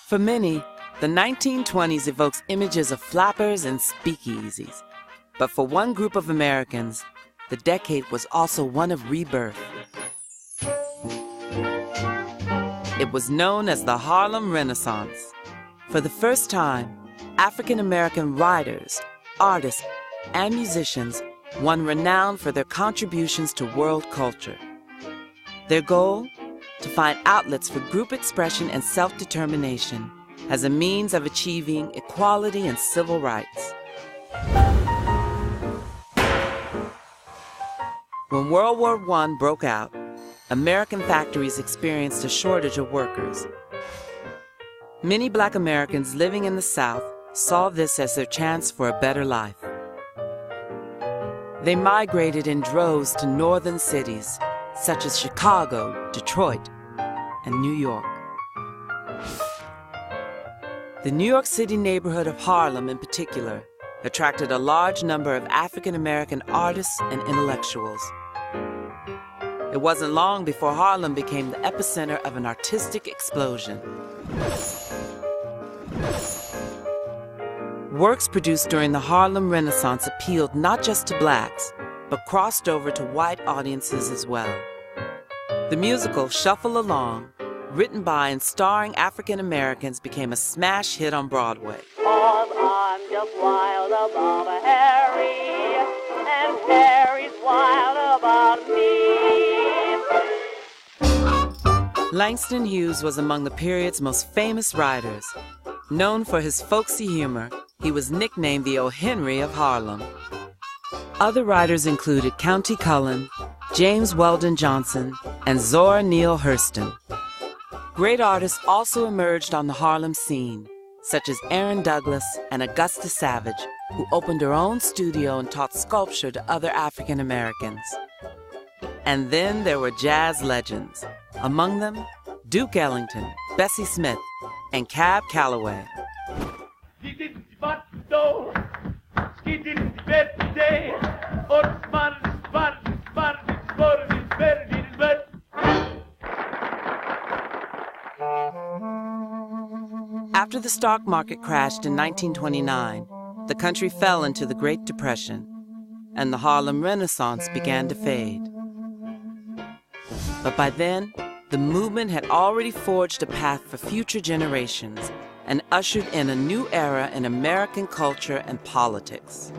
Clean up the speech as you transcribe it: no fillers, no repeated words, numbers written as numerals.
For many, the 1920s evokes images of flappers and speakeasies. But for one group of Americans, the decade was also one of rebirth. It was known as the Harlem Renaissance. For the first time, African American writers, artists, and musicians won renown for their contributions to world culture. Their goal? To find outlets for group expression and self-determination as a means of achieving equality and civil rights. When World War I broke out, American factories experienced a shortage of workers. Many Black Americans living in the South saw this as their chance for a better life. They migrated in droves to northern cities, such as Chicago, Detroit, and New York. The New York City neighborhood of Harlem, in particular, attracted a large number of African American artists and intellectuals. It wasn't long before Harlem became the epicenter of an artistic explosion. Works produced during the Harlem Renaissance appealed not just to Blacks, but crossed over to white audiences as well. The musical Shuffle Along, written by and starring African Americans, became a smash hit on Broadway. "'Cause I'm just wild about Harry, and Harry's wild about me." Langston Hughes was among the period's most famous writers. Known for his folksy humor, he was nicknamed the O. Henry of Harlem. Other writers included Countee Cullen, James Weldon Johnson, and Zora Neale Hurston. Great artists also emerged on the Harlem scene, such as Aaron Douglas and Augusta Savage, who opened her own studio and taught sculpture to other African Americans. And then there were jazz legends, among them Duke Ellington, Bessie Smith, and Cab Calloway. After the stock market crashed in 1929, the country fell into the Great Depression, and the Harlem Renaissance began to fade. But by then, the movement had already forged a path for future generations and ushered in a new era in American culture and politics.